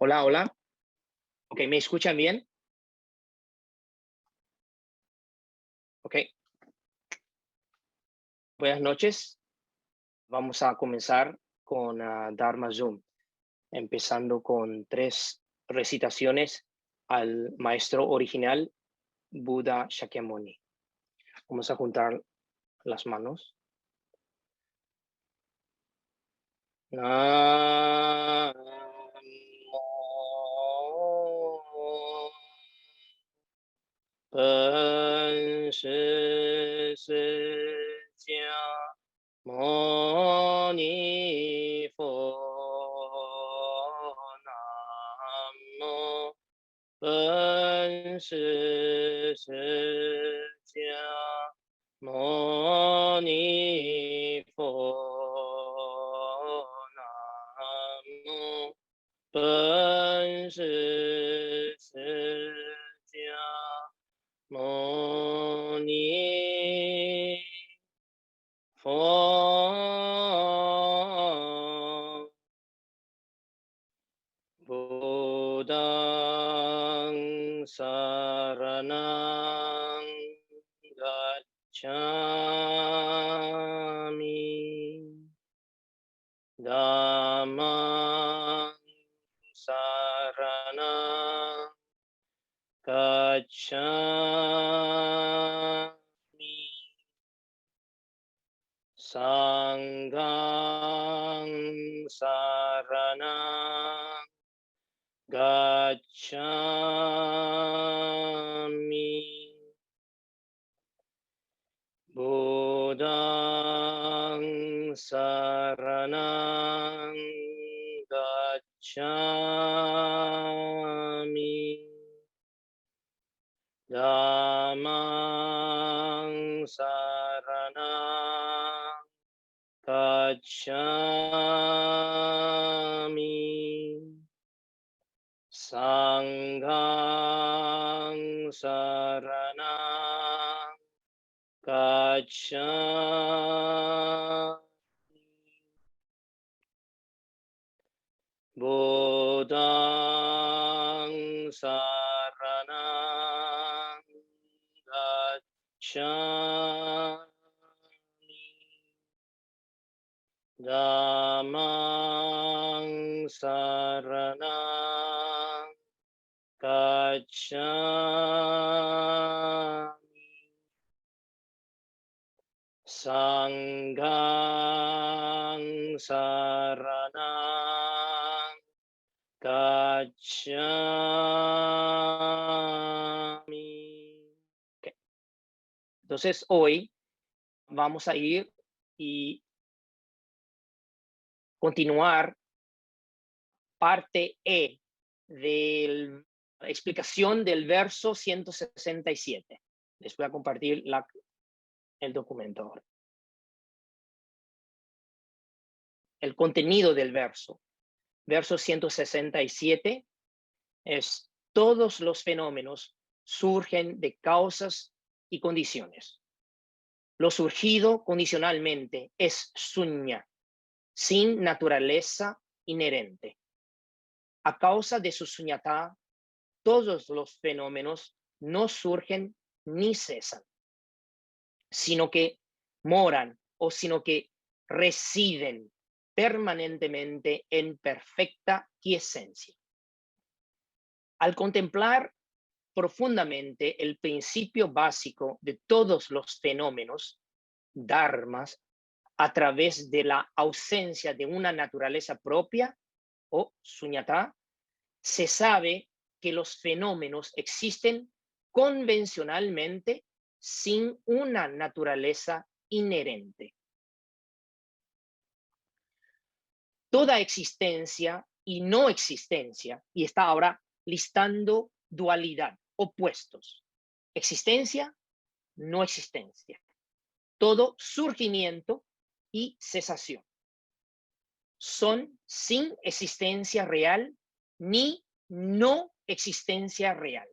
Hola, hola. Ok, ¿me escuchan bien? Ok, buenas noches. Vamos a comenzar con Dharma Zoom, empezando con 3 recitaciones al maestro original, Buda Shakyamuni. Vamos a juntar las manos. Buddhaṃ saraṇaṃ gacchāmi. Dhammāṃ saraṇaṃ gacchāmi. Sanghaṃ saraṇaṃ gacchāmi. Buddhaṃ saraṇaṃ gacchāmi. Dhammāṃ saraṇaṃ gacchāmi. Sanghaṃ saraṇaṃ gacchāmi. Buddhaṃ saraṇaṃ gacchāmi. Dhammāṃ saraṇaṃ gacchāmi. Sanghaṃ saraṇaṃ gacchāmi. Okay. Entonces hoy vamos a ir y continuar parte E de la explicación del verso 167. Les voy a compartir el documento ahora. El contenido del verso. Verso 167 es: todos los fenómenos surgen de causas y condiciones. Lo surgido condicionalmente es suñña, sin naturaleza inherente. A causa de su suñatá, todos los fenómenos no surgen ni cesan, sino que moran sino que residen permanentemente en perfecta quiesencia. Al contemplar profundamente el principio básico de todos los fenómenos, dharmas, a través de la ausencia de una naturaleza propia o suñatá, se sabe que los fenómenos existen convencionalmente sin una naturaleza inherente. Toda existencia y no existencia, y está ahora listando dualidad, opuestos. Existencia, no existencia. Todo surgimiento y cesación. Son sin existencia real ni no existencia real.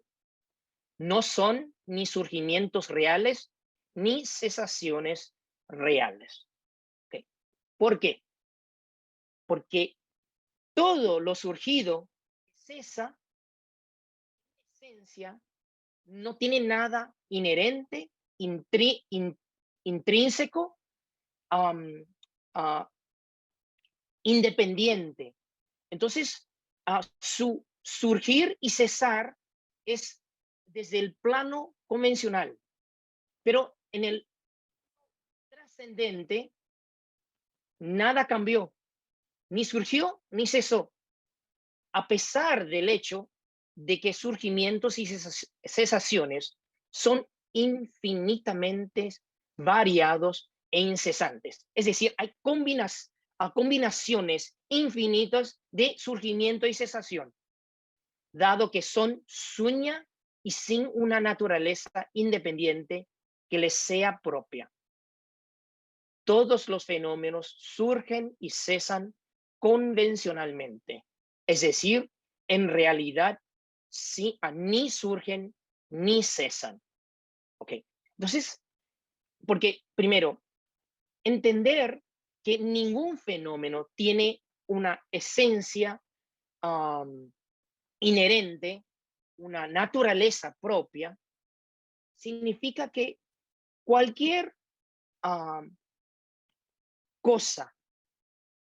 No son ni surgimientos reales ni cesaciones reales. ¿Okay? ¿Por qué? Porque todo lo surgido es cesa, esencia, no tiene nada inherente, intrínseco, am, ah, independiente. Entonces, su surgir y cesar es desde el plano convencional, pero en el trascendente nada cambió, ni surgió ni cesó, a pesar del hecho de que surgimientos y cesaciones son infinitamente variados e incesantes. Es decir, hay combinaciones infinitas de surgimiento y cesación, dado que son sueña y sin una naturaleza independiente que les sea propia. Todos los fenómenos surgen y cesan convencionalmente, es decir, en realidad sí, ni surgen ni cesan. ¿Ok? Entonces, porque primero, entender que ningún fenómeno tiene una esencia inherente, una naturaleza propia, significa que cualquier cosa,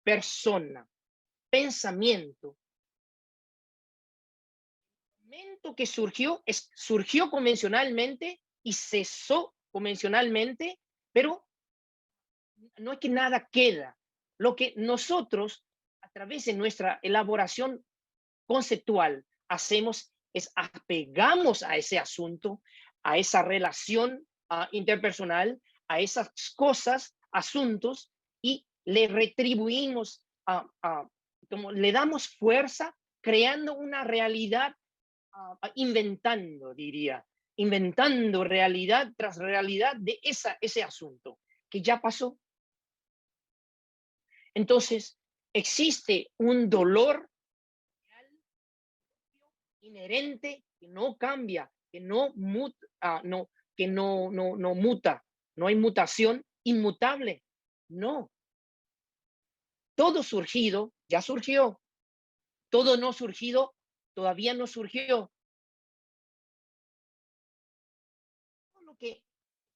persona, pensamiento, momento que surgió convencionalmente y cesó convencionalmente, pero no es que nada queda. Lo que nosotros, a través de nuestra elaboración conceptual, hacemos es apegamos a ese asunto, a esa relación interpersonal, a esas cosas, asuntos, y le retribuimos, como le damos fuerza, creando una realidad, inventando, diría, inventando realidad tras realidad de ese asunto que ya pasó. Entonces, existe un dolor inherente que no cambia, que no, no, que no muta, no hay mutación inmutable. No, todo surgido ya surgió, todo no surgido todavía no surgió. Todo lo que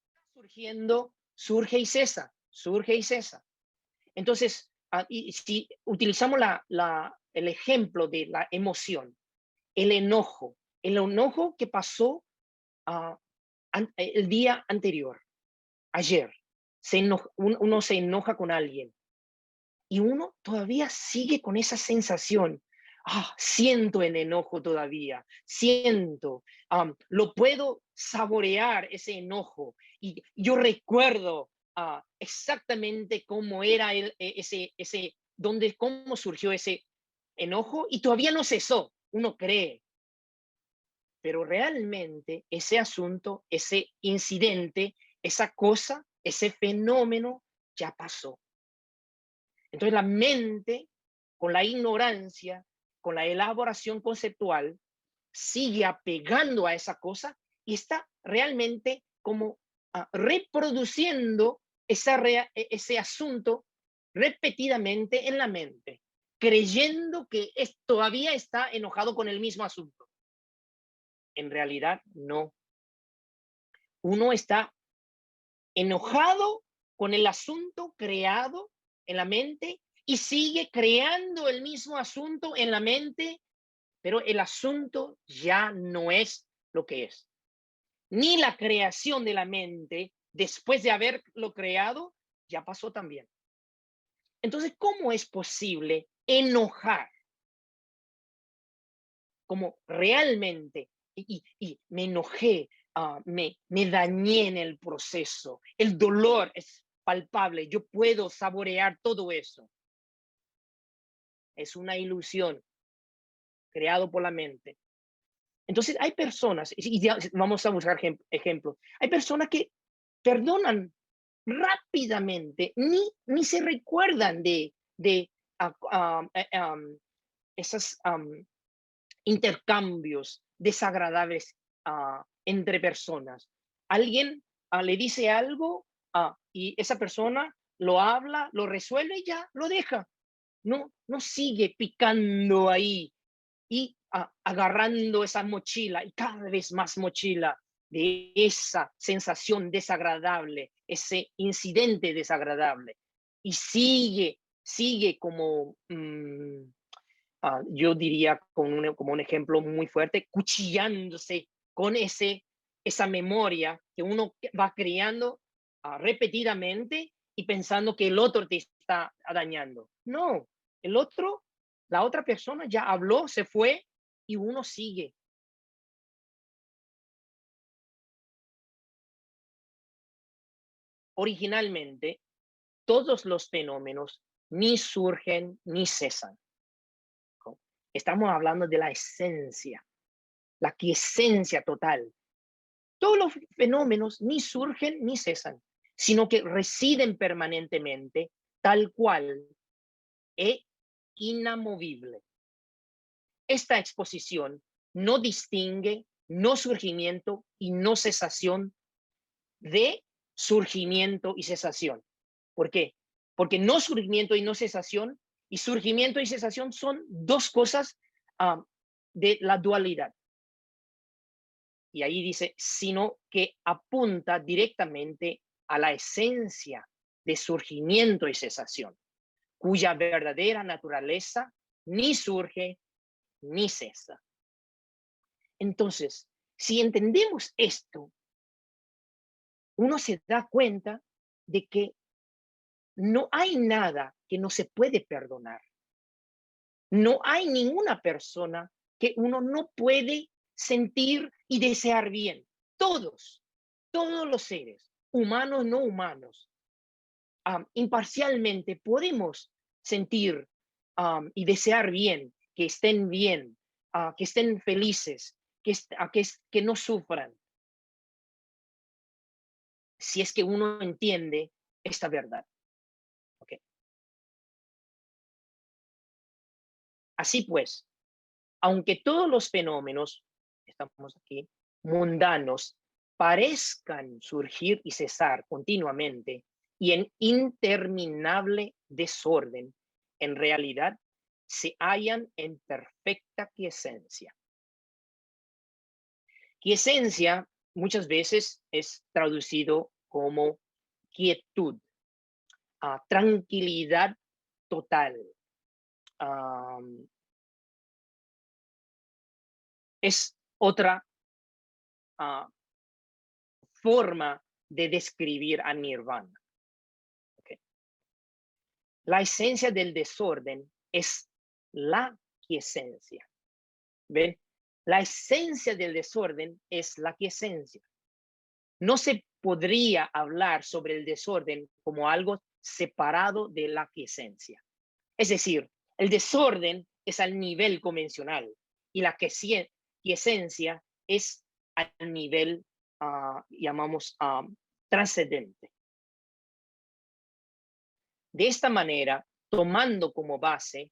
está surgiendo surge y cesa, surge y cesa. Entonces, y si utilizamos el ejemplo de la emoción, el enojo que pasó el día anterior, ayer, uno se enoja con alguien y uno todavía sigue con esa sensación. Siento el enojo todavía, siento, lo puedo saborear ese enojo y yo recuerdo exactamente cómo era cómo surgió ese enojo y todavía no cesó, uno cree, pero realmente ese asunto, ese incidente, esa cosa, ese fenómeno ya pasó. Entonces la mente, con la ignorancia, con la elaboración conceptual, sigue apegando a esa cosa y está realmente como reproduciendo ese asunto repetidamente en la mente, creyendo que todavía está enojado con el mismo asunto. En realidad, no. Uno está enojado con el asunto creado en la mente y sigue creando el mismo asunto en la mente, pero el asunto ya no es lo que es. Ni la creación de la mente, después de haberlo creado, ya pasó también. Entonces, ¿cómo es posible enojar? Como realmente, y me enojé, me dañé en el proceso, el dolor es palpable, yo puedo saborear todo eso. Es una ilusión creado por la mente. Entonces hay personas, y vamos a buscar ejemplos, hay personas que perdonan rápidamente, ni se recuerdan de esos intercambios desagradables entre personas. Alguien le dice algo y esa persona lo habla, lo resuelve y ya lo deja. No sigue picando ahí y agarrando esa mochila y cada vez más mochila de esa sensación desagradable, ese incidente desagradable. Y sigue como, yo diría como un ejemplo muy fuerte, cuchillándose con esa memoria que uno va creando repetidamente y pensando que el otro te está dañando. No, la otra persona ya habló, se fue y uno sigue. Originalmente, todos los fenómenos ni surgen ni cesan, ¿no? Estamos hablando de la esencia, la quiesencia total. Todos los fenómenos ni surgen ni cesan, sino que residen permanentemente, tal cual, e inamovible. Esta exposición no distingue no surgimiento y no cesación de surgimiento y cesación. ¿Por qué? Porque no surgimiento y no cesación, y surgimiento y cesación son dos cosas de la dualidad. Y ahí dice, sino que apunta directamente a la esencia de surgimiento y cesación, cuya verdadera naturaleza ni surge ni cesa. Entonces, si entendemos esto, uno se da cuenta de que no hay nada que no se puede perdonar. No hay ninguna persona que uno no puede sentir y desear bien. Todos los seres, humanos, no humanos, imparcialmente podemos sentir y desear bien, bien, que estén felices, que no sufran, si es que uno entiende esta verdad. Okay. Así pues, aunque todos los fenómenos, estamos aquí, mundanos, parezcan surgir y cesar continuamente y en interminable desorden, en realidad se hallan en perfecta quiesencia. Quiesencia muchas veces es traducido como quietud, tranquilidad total. Es otra forma de describir a Nirvana. Okay. La esencia del desorden es la quiesencia. ¿Ven? La esencia del desorden es la quiesencia. No se podría hablar sobre el desorden como algo separado de la quiesencia. Es decir, el desorden es al nivel convencional y la quiesencia es al nivel, llamamos, trascendente. De esta manera, tomando como base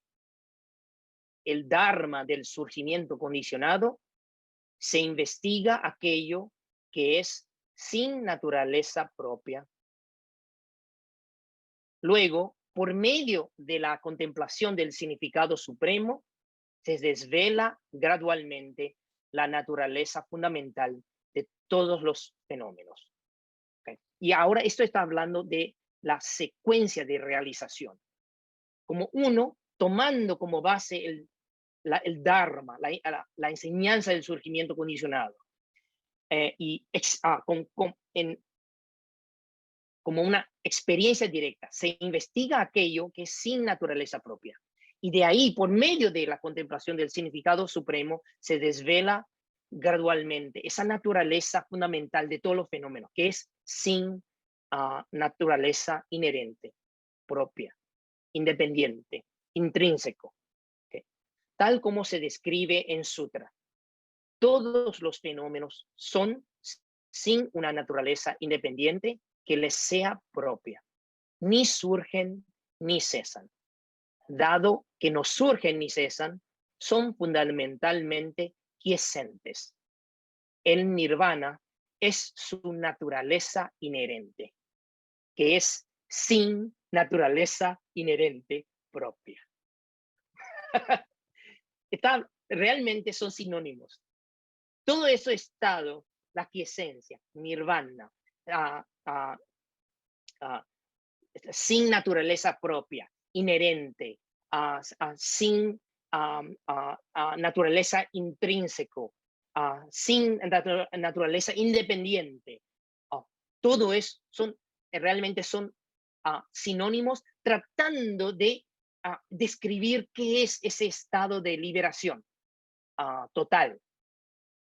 el dharma del surgimiento condicionado, se investiga aquello que es sin naturaleza propia. Luego, por medio de la contemplación del significado supremo, se desvela gradualmente la naturaleza fundamental de todos los fenómenos. ¿Okay? Y ahora esto está hablando de la secuencia de realización. Como uno, tomando como base el Dharma, la enseñanza del surgimiento condicionado, como una experiencia directa, se investiga aquello que es sin naturaleza propia. Y de ahí, por medio de la contemplación del significado supremo, se desvela gradualmente esa naturaleza fundamental de todos los fenómenos, que es sin naturaleza inherente, propia, independiente, intrínseco. ¿Okay? Tal como se describe en Sutra. Todos los fenómenos son sin una naturaleza independiente que les sea propia. Ni surgen ni cesan. Dado que no surgen ni cesan, son fundamentalmente quiescentes. El nirvana es su naturaleza inherente, que es sin naturaleza inherente propia. realmente son sinónimos. Todo eso estado, la quiesencia, nirvana, ah, ah, ah, sin naturaleza propia, inherente, sin naturaleza intrínseco, sin naturaleza independiente. Todo eso realmente son sinónimos tratando de describir qué es ese estado de liberación total.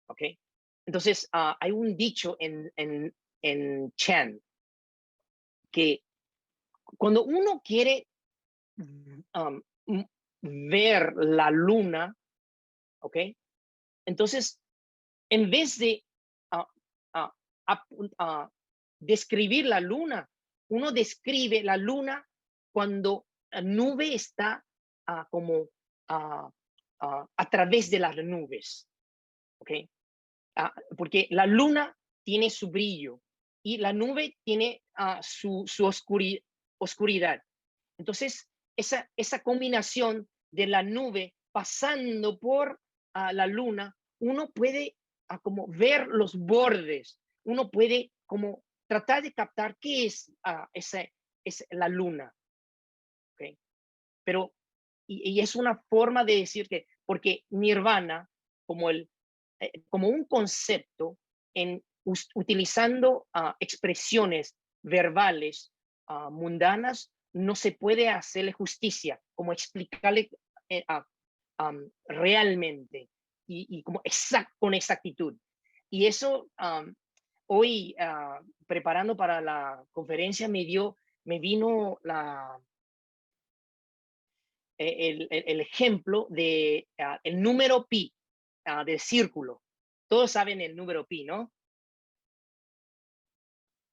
¿Ok? Entonces, hay un dicho en Chan que cuando uno quiere um, ver la luna, ¿ok? Entonces, en vez de uh, describir la luna, uno describe la luna cuando la nube está como a través de las nubes, ¿ok? Porque la luna tiene su brillo y la nube tiene su oscuridad. Entonces, esa combinación de la nube pasando por la luna, uno puede como ver los bordes, uno puede como tratar de captar qué es la luna. ¿Okay? Pero, y es una forma de decir que, porque nirvana, como un concepto, utilizando expresiones verbales mundanas, no se puede hacerle justicia, como explicarle realmente y como con exactitud. Y eso hoy, preparando para la conferencia, me vino el ejemplo de el número pi, del círculo. Todos saben el número pi, ¿no?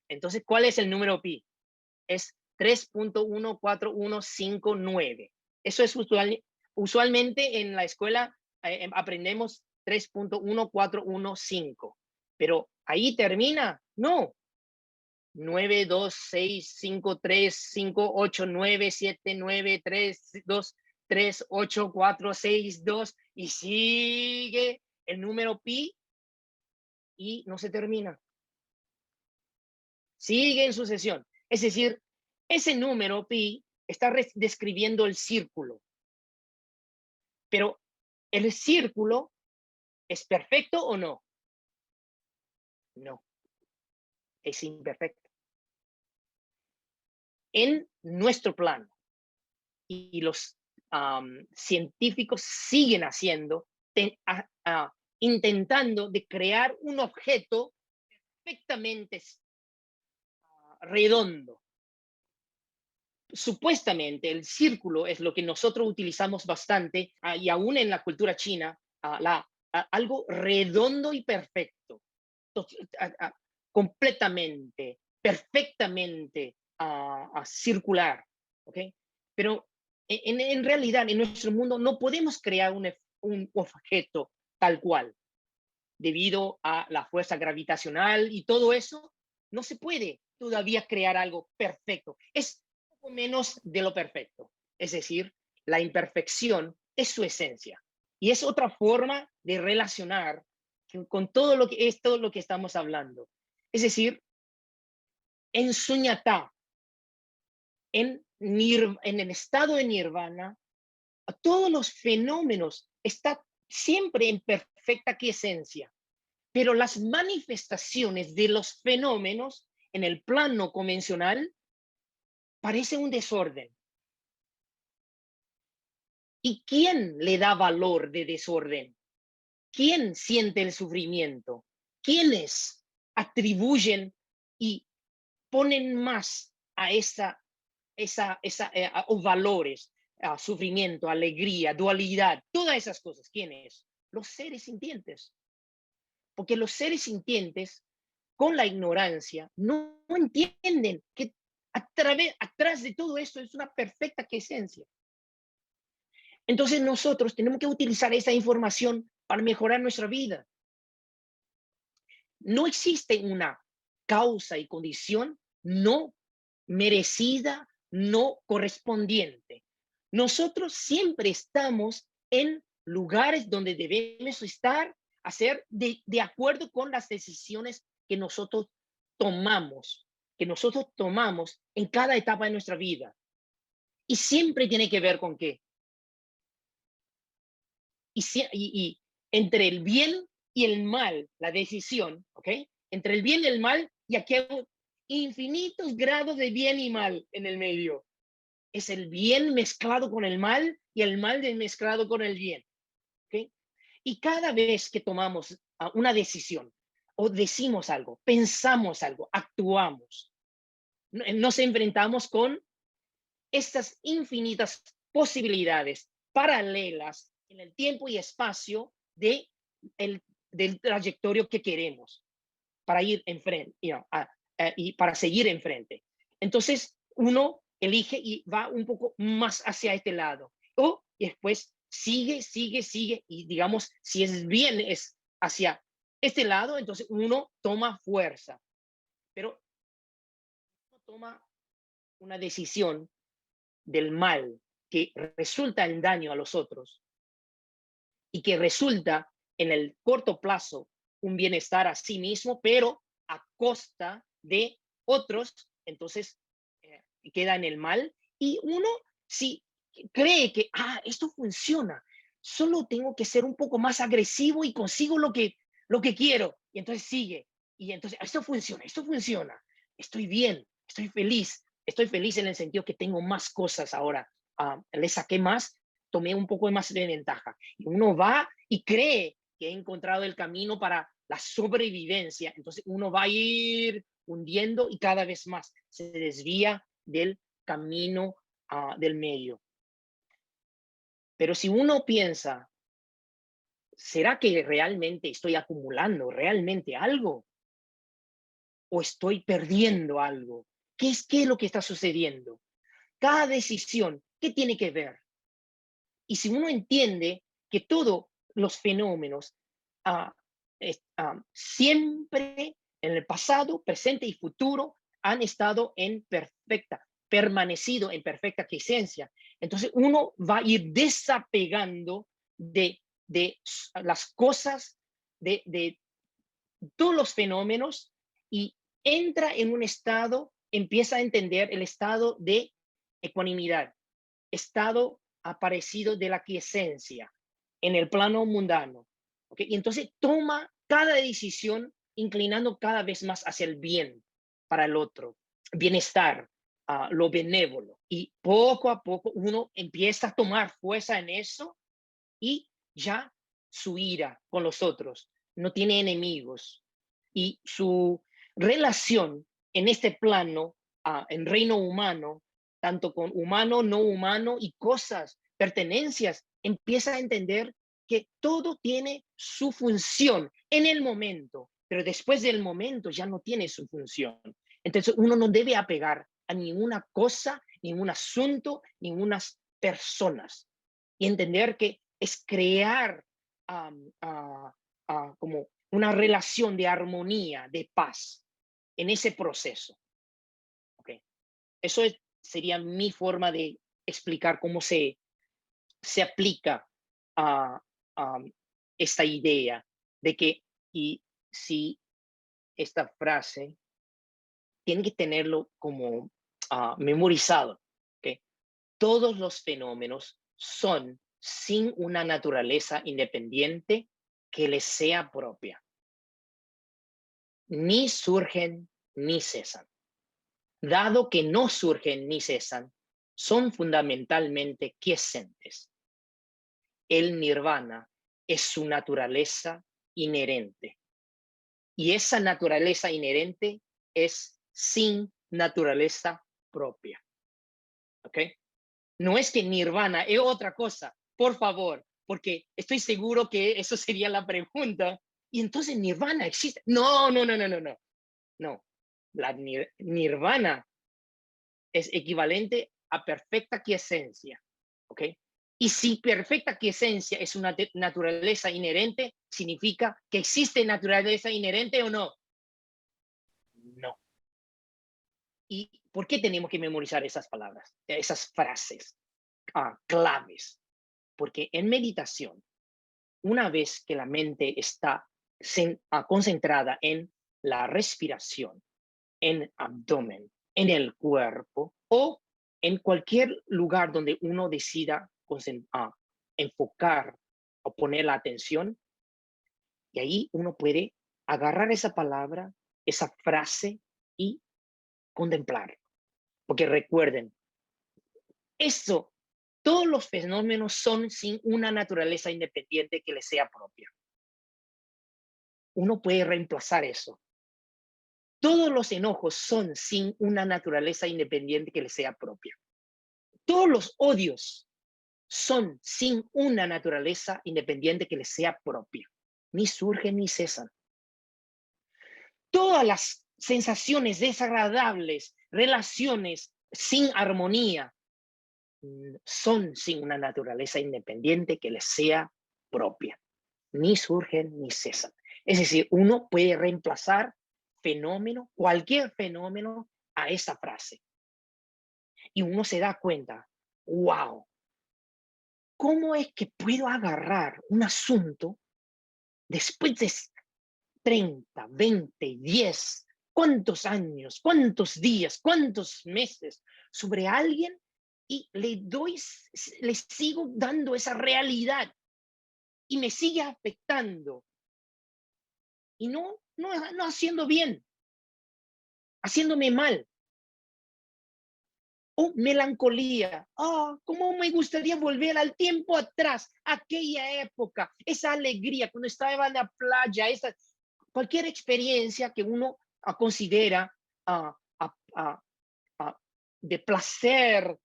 Entonces, ¿cuál es el número pi? Es 3.14159. Eso es usualmente en la escuela aprendemos 3.1415. Pero ahí termina. No. 9, 2, 6, 5, 3, 5, 8, 9, 7, 9, 3, 2, 3, 8, 4, 6, 2, y sigue el número pi y no se termina. Sigue en sucesión. Es decir, ese número pi está describiendo el círculo. Pero ¿el círculo es perfecto o no? No, es imperfecto. En nuestro plano, y los científicos siguen haciendo, intentando de crear un objeto perfectamente redondo. Supuestamente el círculo es lo que nosotros utilizamos bastante, y aún en la cultura china, algo redondo y perfecto, completamente, perfectamente circular, ¿ok? Pero en realidad, en nuestro mundo, no podemos crear un objeto tal cual. Debido a la fuerza gravitacional y todo eso, no se puede todavía crear algo perfecto. Es poco menos de lo perfecto. Es decir, la imperfección es su esencia. Y es otra forma de relacionar con todo lo que estamos hablando. Es decir, en suñatá, en el estado de nirvana, todos los fenómenos están siempre en perfecta quiesencia, pero las manifestaciones de los fenómenos en el plano convencional parecen un desorden. ¿Y quién le da valor de desorden? ¿Quién siente el sufrimiento? ¿Quiénes atribuyen y ponen más a o valores, a sufrimiento, alegría, dualidad, todas esas cosas? ¿Quiénes? Los seres sintientes. Porque los seres sintientes, con la ignorancia, no entienden que atrás de todo esto es una perfecta esencia. Entonces nosotros tenemos que utilizar esa información para mejorar nuestra vida. No existe una causa y condición no merecida, no correspondiente. Nosotros siempre estamos en lugares donde debemos estar, hacer de acuerdo con las decisiones que nosotros tomamos en cada etapa de nuestra vida. Y siempre tiene que ver con qué. Y entre el bien y el mal, la decisión, ¿ok? Entre el bien y el mal, y aquí hay infinitos grados de bien y mal en el medio. Es el bien mezclado con el mal y el mal mezclado con el bien, ¿ok? Y cada vez que tomamos una decisión o decimos algo, pensamos algo, actuamos, nos enfrentamos con estas infinitas posibilidades paralelas en el tiempo y espacio del trayectorio que queremos para ir enfrente, y para seguir enfrente. Entonces, uno elige y va un poco más hacia este lado. O después sigue, y digamos, si es bien, es hacia este lado, entonces uno toma fuerza. Pero uno toma una decisión del mal que resulta en daño a los otros y que resulta en el corto plazo un bienestar a sí mismo, pero a costa de otros, entonces queda en el mal. Y uno, si cree que, esto funciona, solo tengo que ser un poco más agresivo y consigo lo que quiero. Y entonces sigue. Y entonces, esto funciona. Estoy bien, estoy feliz en el sentido que tengo más cosas ahora. Le saqué más, tomé un poco más de ventaja. Y uno va y cree que he encontrado el camino para la sobrevivencia. Entonces uno va a ir hundiendo y cada vez más se desvía del camino del medio. Pero si uno piensa, ¿será que realmente estoy acumulando realmente algo? ¿O estoy perdiendo algo? ¿Qué es lo que está sucediendo? Cada decisión, ¿qué tiene que ver? Y si uno entiende que todos los fenómenos siempre en el pasado, presente y futuro han estado permanecido en perfecta quiesencia, entonces uno va a ir desapegando de las cosas, de todos los fenómenos, y entra en un estado, empieza a entender el estado de ecuanimidad, estado aparecido de la quiesencia en el plano mundano. ¿Okay? Y entonces toma cada decisión inclinando cada vez más hacia el bien para el otro, bienestar, lo benévolo. Y poco a poco uno empieza a tomar fuerza en eso, y ya su ira con los otros no tiene enemigos. Y su relación en este plano, en reino humano, tanto con humano, no humano y cosas, pertenencias, empieza a entender que todo tiene su función en el momento, pero después del momento ya no tiene su función. Entonces uno no debe apegar a ninguna cosa, ningún asunto, ningunas personas, y entender que es crear como una relación de armonía, de paz en ese proceso. ¿Okay? Eso sería mi forma de explicar cómo se aplica a esta idea de que, y si esta frase, tiene que tenerlo como memorizado, ¿okay? Todos los fenómenos son sin una naturaleza independiente que les sea propia. Ni surgen ni cesan. Dado que no surgen ni cesan, son fundamentalmente quiescentes. El nirvana es su naturaleza inherente. Y esa naturaleza inherente es sin naturaleza propia. ¿Ok? No es que nirvana es otra cosa, por favor, porque estoy seguro que eso sería la pregunta. Y entonces nirvana existe. No. No, la nirvana es equivalente a perfecta quiesencia, ¿ok? Y si perfecta quiesencia es una naturaleza inherente, ¿significa que existe naturaleza inherente o no? No. ¿Y por qué tenemos que memorizar esas palabras, esas frases claves? Porque en meditación una vez que la mente está concentrada en la respiración, en abdomen, en el cuerpo o en cualquier lugar donde uno decida enfocar o poner la atención, y ahí uno puede agarrar esa palabra, esa frase y contemplar. Porque recuerden, eso, todos los fenómenos son sin una naturaleza independiente que les sea propia. Uno puede reemplazar eso. Todos los enojos son sin una naturaleza independiente que les sea propia. Todos los odios son sin una naturaleza independiente que les sea propia. Ni surgen ni cesan. Todas las sensaciones desagradables, relaciones sin armonía, son sin una naturaleza independiente que les sea propia. Ni surgen ni cesan. Es decir, uno puede reemplazar fenómeno, cualquier fenómeno, a esa frase. Y uno se da cuenta, wow, ¿cómo es que puedo agarrar un asunto después de 30, 20, 10, cuántos años, cuántos días, cuántos meses sobre alguien y le sigo dando esa realidad y me sigue afectando? Y no haciendo bien, haciéndome mal. O melancolía. Cómo me gustaría volver al tiempo atrás, aquella época, esa alegría cuando estaba en la playa, cualquier experiencia que uno considera de placer,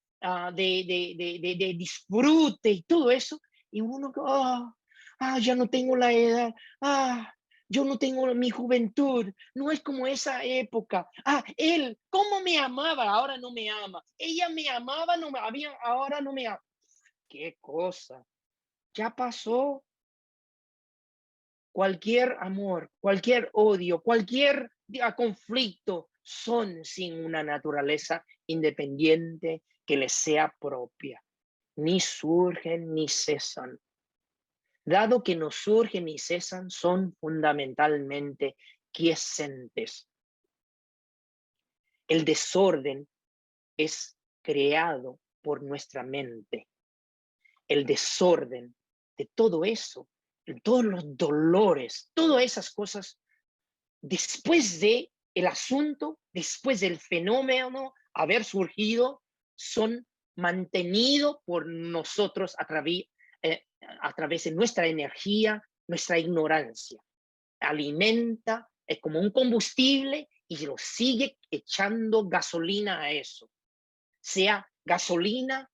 de disfrute y todo eso, y uno, ya no tengo la edad, yo no tengo mi juventud, no es como esa época. Él, ¿cómo me amaba? Ahora no me ama. Ella me amaba, ahora no me ama. ¿Qué cosa? Ya pasó. Cualquier amor, cualquier odio, cualquier conflicto son sin una naturaleza independiente que les sea propia. Ni surgen ni cesan. Dado que no surgen ni cesan, son fundamentalmente quiescentes. El desorden es creado por nuestra mente. El desorden de todo eso, de todos los dolores, todas esas cosas, después de el asunto, después del fenómeno haber surgido, son mantenidos por nosotros a través de nuestra energía, nuestra ignorancia. Alimenta, es como un combustible y lo sigue echando gasolina a eso. Sea gasolina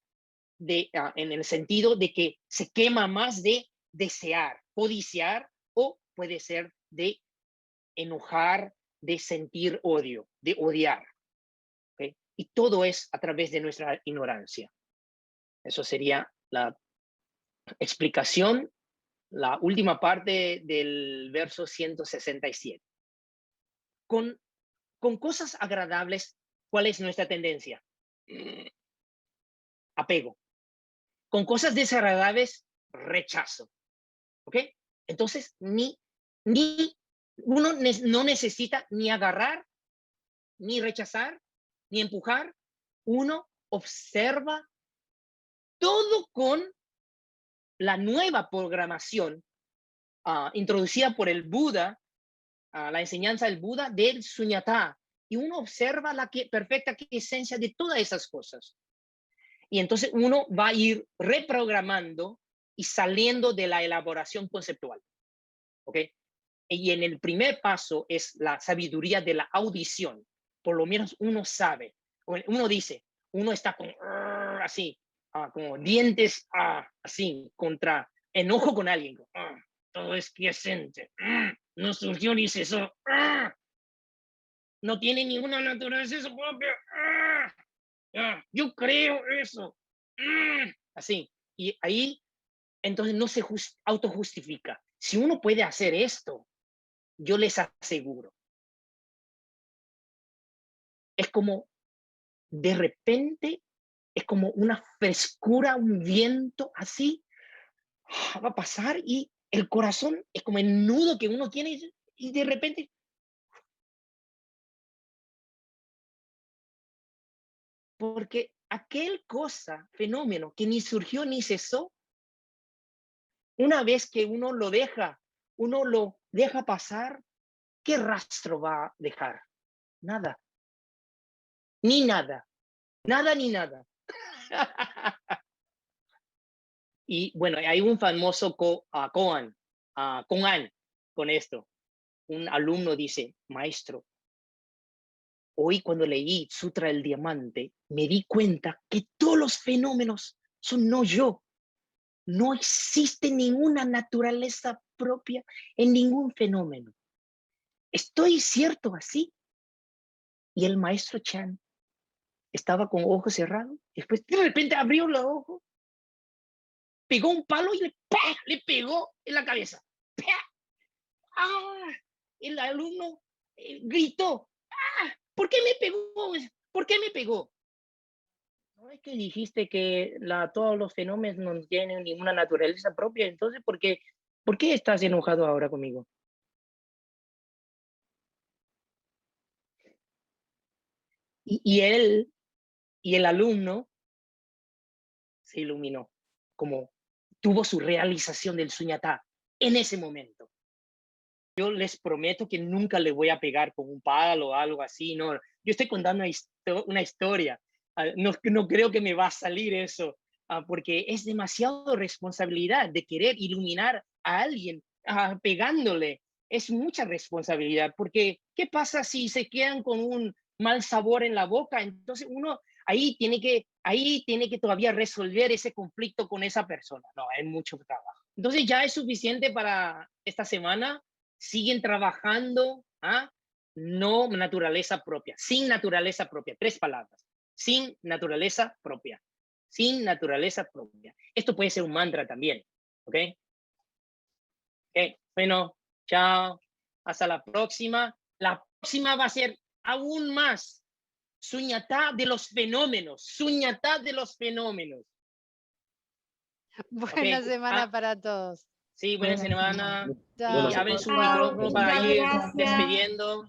en el sentido de que se quema más de desear, codiciar, o puede ser de enojar, de sentir odio, de odiar. ¿Okay? Y todo es a través de nuestra ignorancia. Eso sería la explicación, la última parte del verso 167. Con cosas agradables, ¿cuál es nuestra tendencia? Apego. Con cosas desagradables, rechazo. ¿Ok? Entonces, uno no necesita ni agarrar, ni rechazar, ni empujar. Uno observa todo con la nueva programación introducida por el Buda, la enseñanza del Buda del Suñatá. Y uno observa la perfecta esencia de todas esas cosas. Y entonces uno va a ir reprogramando y saliendo de la elaboración conceptual. ¿Ok? Y en el primer paso es la sabiduría de la audición. Por lo menos uno sabe. Uno dice, uno está con así, como dientes así, contra enojo con alguien. Todo es quiescente. No surgió ni cesó. No tiene ninguna naturaleza propia. Yo creo eso. Así. Y ahí, entonces no se autojustifica. Si uno puede hacer esto, yo les aseguro, es como de repente, es como una frescura, un viento así, va a pasar y el corazón es como el nudo que uno tiene y de repente, porque aquel cosa, fenómeno que ni surgió ni cesó, una vez que uno lo deja pasar, ¿qué rastro va a dejar? Nada, ni nada, nada ni nada. Y bueno, hay un famoso Koan con esto. Un alumno dice, maestro, hoy cuando leí Sutra del Diamante, me di cuenta que todos los fenómenos son no yo. No existe ninguna naturaleza propia en ningún fenómeno. ¿Estoy cierto así? Y el maestro Chan estaba con ojos cerrados. Después de repente abrió los ojos, pegó un palo y le pegó en la cabeza. ¡Pah! ¡Ah! El alumno gritó. ¡Ah! ¿Por qué me pegó? ¿Por qué me pegó? No es que dijiste que todos los fenómenos no tienen ninguna naturaleza propia, entonces ¿por qué estás enojado ahora conmigo? Y el alumno se iluminó, como tuvo su realización del suñatá en ese momento. Yo les prometo que nunca le voy a pegar con un palo o algo así, no. Yo estoy contando una historia. No creo que me va a salir eso, porque es demasiado responsabilidad de querer iluminar a alguien pegándole. Es mucha responsabilidad, porque ¿qué pasa si se quedan con un mal sabor en la boca? Entonces uno ahí tiene que todavía resolver ese conflicto con esa persona. No, es mucho trabajo. Entonces ya es suficiente para esta semana. Siguen trabajando, no naturaleza propia, sin naturaleza propia, 3 palabras, sin naturaleza propia, sin naturaleza propia. Esto puede ser un mantra también, ¿ok? Ok, bueno, chao, hasta la próxima. La próxima va a ser aún más suñatá de los fenómenos, suñatá de los fenómenos. Buena Okay. semana para todos. Sí, buena semana. Chao. Y abren su Chao. micrófono para Muchas ir gracias. despidiendo.